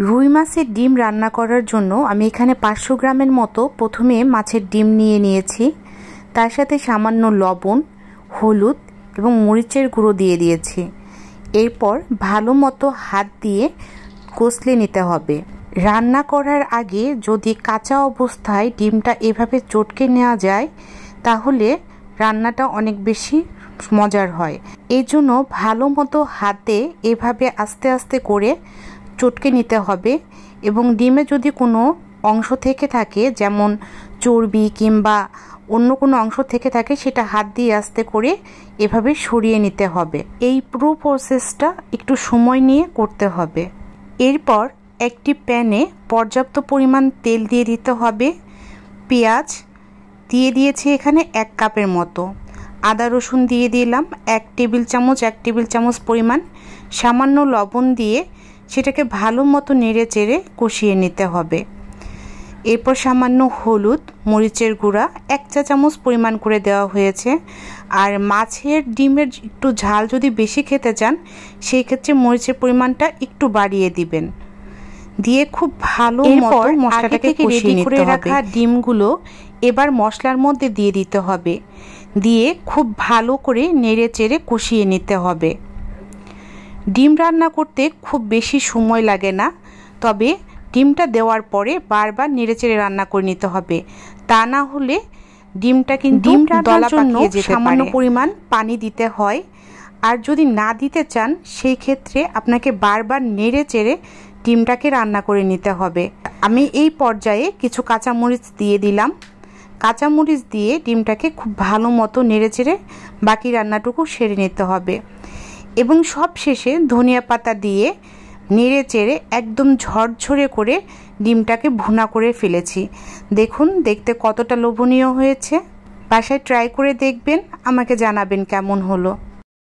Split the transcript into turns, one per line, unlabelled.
রুই মাছের ডিম রান্না করার জন্য আমি এখানে 500 গ্রামের মতো প্রথমে মাছের ডিম নিয়ে নিয়েছি। তার সাথে সামান্য লবণ, হলুদ এবং মরিচের গুঁড়ো দিয়ে দিয়েছি। এরপর ভালো মতো হাত দিয়ে কষলে নিতে হবে। রান্না করার আগে যদি কাঁচা অবস্থায় ডিমটা এভাবে চটকে নেওয়া যায় তাহলে রান্নাটা অনেক বেশি মজার হয়। এই জন্য ভালো মতো হাতে এভাবে আস্তে আস্তে করে চটকে নিতে হবে এবং ডিমে যদি কোনো অংশ থেকে থাকে, যেমন চর্বি কিংবা অন্য কোনো অংশ থেকে থাকে, সেটা হাত দিয়ে আস্তে করে এভাবে সরিয়ে নিতে হবে। এই পুরো প্রসেসটা একটু সময় নিয়ে করতে হবে। এরপর একটি প্যানে পর্যাপ্ত পরিমাণ তেল দিয়ে দিতে হবে। পেঁয়াজ দিয়ে দিয়েছি এখানে 1 কাপের মতো। আদা রসুন দিয়ে দিলাম 1 টেবিল চামচ পরিমাণ। সামান্য লবণ দিয়ে সেটাকে ভালো মতো নেড়ে চেড়ে কষিয়ে নিতে হবে। এরপর সামান্য হলুদ, মরিচের গুঁড়া 1 চা চামচ পরিমাণ করে দেওয়া হয়েছে। আর মাছের ডিমের একটু ঝাল যদি বেশি খেতে চান সেই ক্ষেত্রে মরিচের পরিমাণটা একটু বাড়িয়ে দিবেন। দিয়ে খুব ভালো মতো মশলাটাকে কষিয়ে নিতে হবে। রাখা ডিমগুলো এবার মশলার মধ্যে দিয়ে দিতে হবে। দিয়ে খুব ভালো করে নেড়ে চেড়ে কষিয়ে নিতে হবে। ডিম রান্না করতে খুব বেশি সময় লাগে না, তবে ডিমটা দেওয়ার পরে বারবার নেড়েচেড়ে রান্না করে নিতে হবে। তা না হলে ডিমটা কিন্তু দলা পাকিয়ে যেতে পারে। সামান্য পরিমাণ পানি দিতে হয়। আর যদি না দিতে চান সেই ক্ষেত্রে আপনাকে বারবার নেড়েচেড়ে ডিমটাকে রান্না করে নিতে হবে। আমি এই পর্যায়ে কিছু কাঁচামরিচ দিয়ে দিলাম। কাঁচামরিচ দিয়ে ডিমটাকে খুব ভালো মতো নেড়েচেড়ে বাকি রান্নাটুকু সেরে নিতে হবে এবং সব শেষে ধনিয়া পাতা দিয়ে নেড়ে চেড়ে একদম ঝরঝরে করে ডিমটাকে ভুনা করে ফেলেছি। দেখুন দেখতে কতটা লোভনীয় হয়েছে। বাসায় ট্রাই করে দেখবেন, আমাকে জানাবেন কেমন হলো।